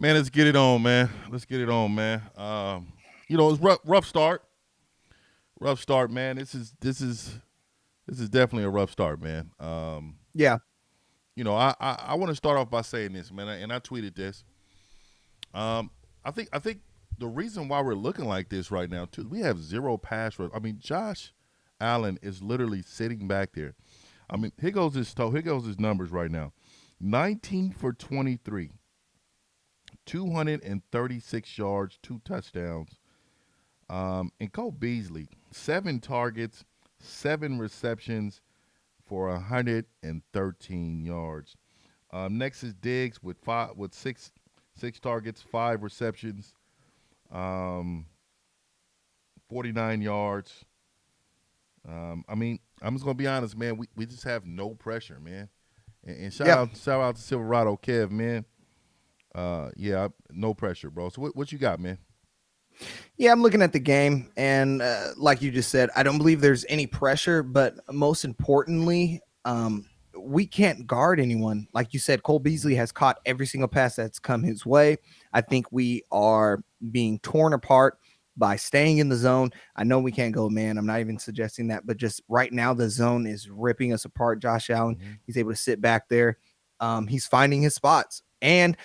Man, let's get it on, man. Let's get it on, man. It's rough start. Rough start, man. This is definitely a rough start, man. Yeah. I want to start off by saying this, man, and I tweeted this. Um, I think the reason why we're looking like this right now too, we have zero pass rush. I mean, Josh Allen is literally sitting back there. I mean, here goes his numbers right now. 19 for 23, 236 yards, two touchdowns. And Cole Beasley, 7 targets, 7 receptions for 113 yards. Next is Diggs with six targets, 5 receptions, um, 49 yards. I mean, I'm just gonna be honest, man. We just have no pressure, man. And shout Yeah. out shout out to Silverado Kev, man. Yeah, no pressure, bro. So what you got, man? Yeah, I'm looking at the game, and like you just said, I don't believe there's any pressure, but most importantly, we can't guard anyone. Like you said, Cole Beasley has caught every single pass that's come his way. I think we are being torn apart by staying in the zone. I know we can't go man. I'm not even suggesting that, but just right now, the zone is ripping us apart. Josh Allen, Mm-hmm. he's able to sit back there. He's finding his spots. And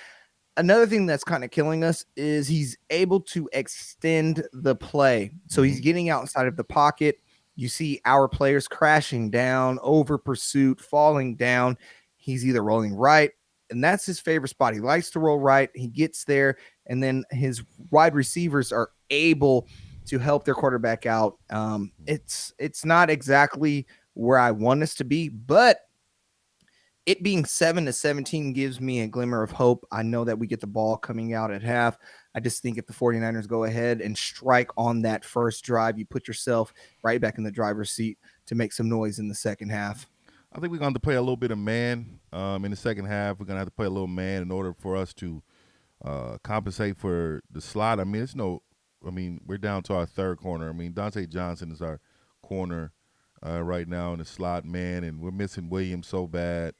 another thing that's kind of killing us is he's able to extend the play. So Mm-hmm. he's getting outside of the pocket. You see our players crashing down, over pursuit, falling down. He's either rolling right, and that's his favorite spot. He likes to roll right. He gets there, and then his wide receivers are able to help their quarterback out. It's not exactly where I want us to be, but it being 7-17 gives me a glimmer of hope. I know that we get the ball coming out at half. I just think if the 49ers go ahead and strike on that first drive, you put yourself right back in the driver's seat to make some noise in the second half. I think we're going to play a little bit of man in the second half. We're going to have to play a little man in order for us to compensate for the slot. I mean, we're down to our third corner. I mean, Dante Johnson is our corner right now in the slot man, and we're missing Williams so bad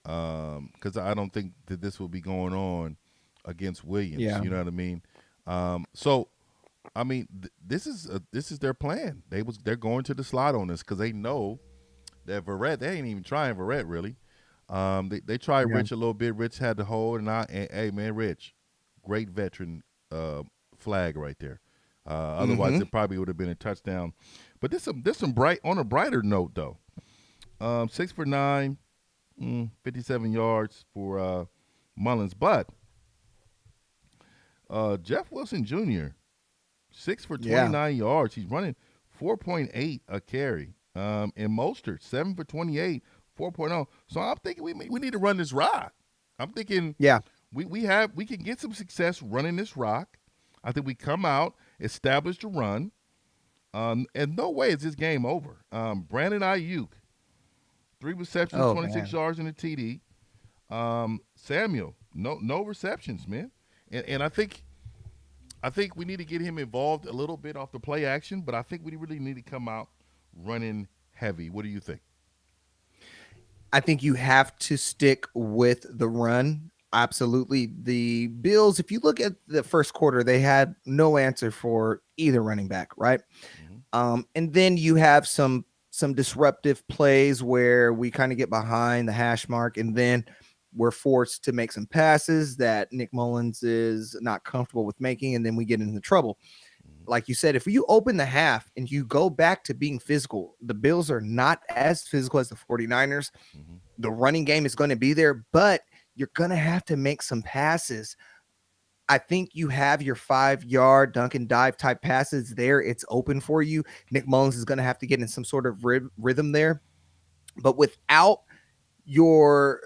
because I don't think that this will be going on against Williams. Yeah. You know what I mean? So I mean, this is their plan. They're going to the slot on us because they know that Verrett, they ain't even trying Verrett really. They tried Yeah. Rich a little bit. Rich had the hold, and hey man, Rich, great veteran flag right there. Otherwise, Mm-hmm. it probably would have been a touchdown. But this some bright on a brighter note though. 6 for 9, 57 yards for Mullins, but Jeff Wilson Jr. 6 for Yeah. 29 yards. He's running 4.8 a carry. And Mostert 7 for 28, 4.0. So I'm thinking we need to run this rock. I'm thinking Yeah. we can get some success running this rock. I think we come out, establish the run. And no way is this game over. Brandon Ayuk, 3 receptions, Oh 26 man. yards in the TD. Samuel, no receptions, man. And I think we need to get him involved a little bit off the play action, but I think we really need to come out running heavy. What do you think? I think you have to stick with the run. Absolutely. The Bills, if you look at the first quarter, they had no answer for either running back, right? Mm-hmm. And then you have some disruptive plays where we kind of get behind the hash mark, and then we're forced to make some passes that Nick Mullins is not comfortable with making, and then we get into trouble. Mm-hmm. Like you said, if you open the half and you go back to being physical, the Bills are not as physical as the 49ers. Mm-hmm. The running game is going to be there, but you're going to have to make some passes. I think you have your 5 yard dunk and dive type passes there. It's open for you. Nick Mullins is going to have to get in some sort of rhythm there. But without your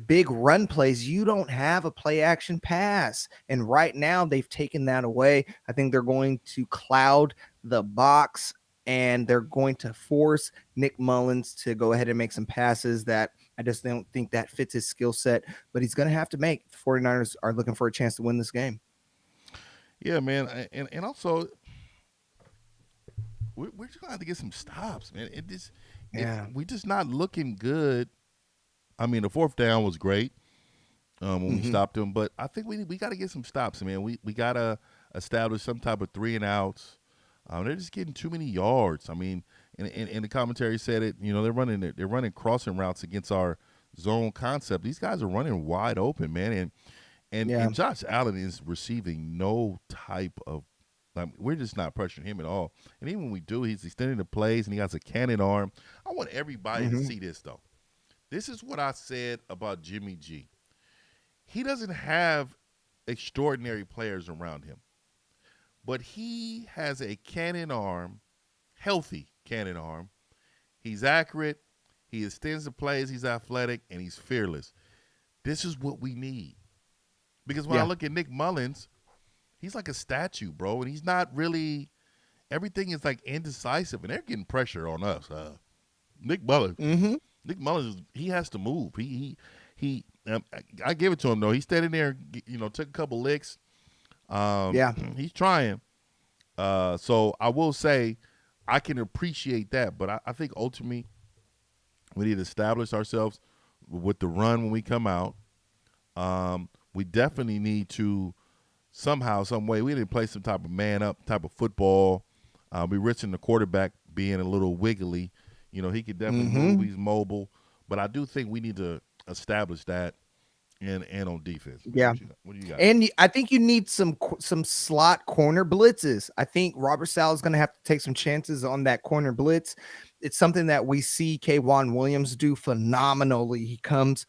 big run plays, you don't have a play action pass, and right now they've taken that away. I think they're going to cloud the box, and they're going to force Nick Mullins to go ahead and make some passes that I just don't think that fits his skill set, but he's going to have to make. The 49ers are looking for a chance to win this game. Yeah, man, and also we're just gonna have to get some stops, man. Yeah. We just not looking good. I mean, the fourth down was great. when we Hmm. stopped them. But I think we got to get some stops, man. We got to establish some type of three and outs. They're just getting too many yards. I mean, and the commentary said it. You know, they're running crossing routes against our zone concept. These guys are running wide open, man. And Yeah. Josh Allen is receiving no type of. We're just not pressuring him at all. And even when we do, he's extending the plays and he has a cannon arm. I want everybody to Hmm. see this though. This is what I said about Jimmy G. He doesn't have extraordinary players around him, but he has a cannon arm, healthy cannon arm. He's accurate. He extends the plays. He's athletic and he's fearless. This is what we need. Because when I Yeah. look at Nick Mullins, he's like a statue, bro, and he's not really. Everything is like indecisive, and they're getting pressure on us. Nick Mullins, Hmm. Nick Mullins, he has to move. He. I give it to him though. He's standing there, took a couple licks. Yeah. He's trying. So I will say, I can appreciate that, but I think ultimately we need to establish ourselves with the run when we come out. We definitely need to somehow, some way, we need to play some type of man up type of football. Be rich in the quarterback being a little wiggly. He could definitely move. Hmm. He's mobile, but I do think we need to establish that and on defense. Yeah. What do you got? And I think you need some slot corner blitzes. I think Robert Sal is going to have to take some chances on that corner blitz. It's something that we see K'Wan Williams do phenomenally. He comes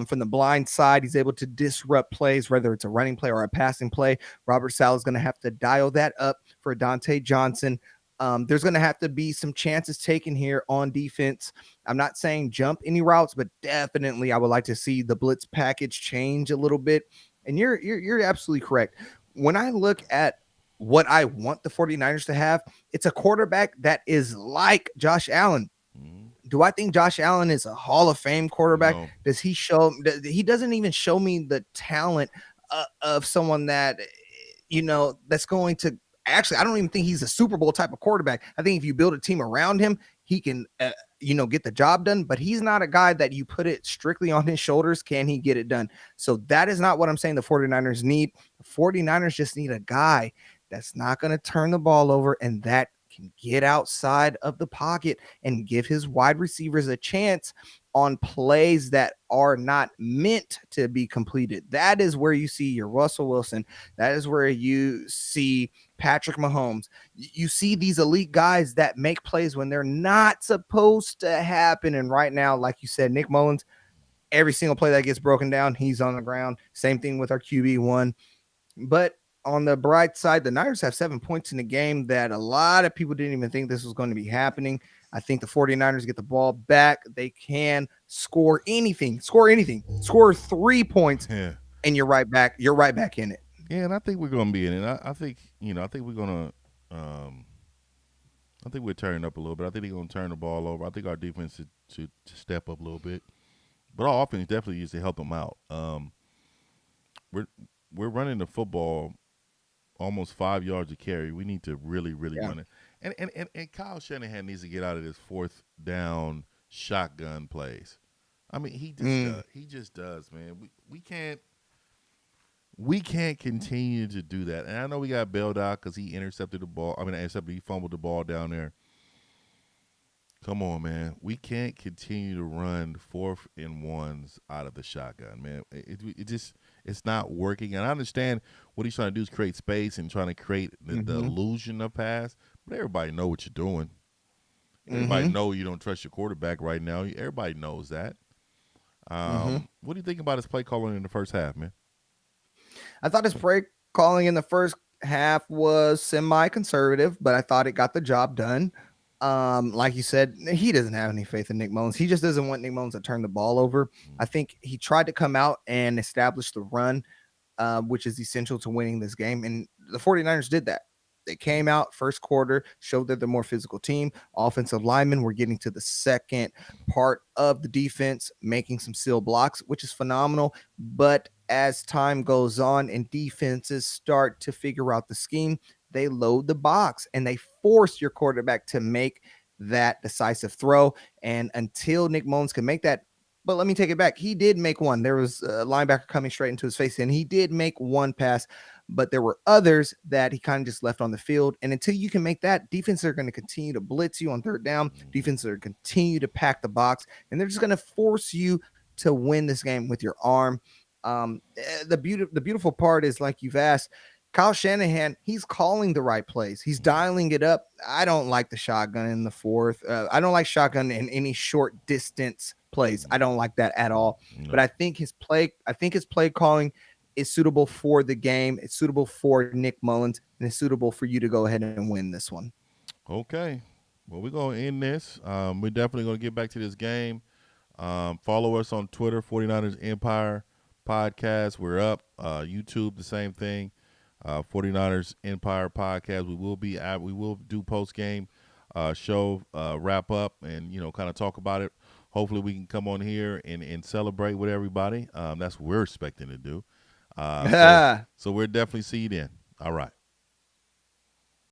from the blind side. He's able to disrupt plays, whether it's a running play or a passing play. Robert Sal is going to have to dial that up for Dante Johnson. There's going to have to be some chances taken here on defense. I'm not saying jump any routes, but definitely I would like to see the blitz package change a little bit. And you're absolutely correct. When I look at what I want the 49ers to have, it's a quarterback that is like Josh Allen. Mm-hmm. Do I think Josh Allen is a Hall of Fame quarterback? No. Does he show? He doesn't even show me the talent of someone that that's going to. Actually, I don't even think he's a Super Bowl type of quarterback. I think if you build a team around him, he can, get the job done. But he's not a guy that you put it strictly on his shoulders. Can he get it done? So that is not what I'm saying the 49ers need. The 49ers just need a guy that's not going to turn the ball over and that can get outside of the pocket and give his wide receivers a chance on plays that are not meant to be completed. That is where you see your Russell Wilson. That is where you see Patrick Mahomes. You see these elite guys that make plays when they're not supposed to happen. And right now, like you said, Nick Mullins, every single play that gets broken down, he's on the ground. Same thing with our QB1. But on the bright side, the Niners have 7 points in the game that a lot of people didn't even think this was going to be happening. I think the 49ers get the ball back. They can score anything, score 3 points, Yeah. and you're right back. You're right back in it. Yeah, and I think we're gonna be in it. I think I think we're gonna. I think we're turning up a little bit. I think they're gonna turn the ball over. I think our defense should step up a little bit, but our offense definitely needs to help them out. We're we're running the football almost 5 yards a carry. We need to really Yeah. run it. And Kyle Shanahan needs to get out of this fourth down shotgun plays. I mean, he just Mm, does. He just does, man. We can't continue to do that. And I know we got bailed out because he intercepted the ball. I mean, he fumbled the ball down there. Come on, man. We can't continue to run fourth and ones out of the shotgun, man. It's not working. And I understand what he's trying to do is create space and trying to create the mm-hmm, illusion of pass. But everybody know what you're doing. Everybody mm-hmm, know you don't trust your quarterback right now. Everybody knows that. mm-hmm. What do you think about his play calling in the first half, man? I thought his play calling in the first half was semi-conservative, but I thought it got the job done. Like you said, he doesn't have any faith in Nick Mullins. He just doesn't want Nick Mullins to turn the ball over. I think he tried to come out and establish the run, which is essential to winning this game. And the 49ers did that. They came out first quarter, showed that they're more physical team. Offensive linemen were getting to the second part of the defense, making some seal blocks, which is phenomenal. But as time goes on and defenses start to figure out the scheme, they load the box and they force your quarterback to make that decisive throw. And until Nick Mullins can make that But let me take it back. He did make one. There was a linebacker coming straight into his face, and he did make one pass, but there were others that he kind of just left on the field. And until you can make that, defenses are going to continue to blitz you on third down. Defenses are going to continue to pack the box, and they're just going to force you to win this game with your arm. The beautiful part is, like you've asked, Kyle Shanahan, he's calling the right plays. He's dialing it up. I don't like the shotgun in the fourth. I don't like shotgun in any short distance plays. I don't like that at all. But No. I think his play calling is suitable for the game. It's suitable for Nick Mullins, and it's suitable for you to go ahead and win this one. Okay. Well, we're going to end this. We're definitely going to get back to this game. Follow us on Twitter, 49ers Empire Podcast. We're up. YouTube, the same thing. 49ers Empire Podcast. We will do post game show, wrap up, and kind of talk about it. Hopefully, we can come on here and celebrate with everybody. That's what we're expecting to do. So we'll definitely see you then. All right.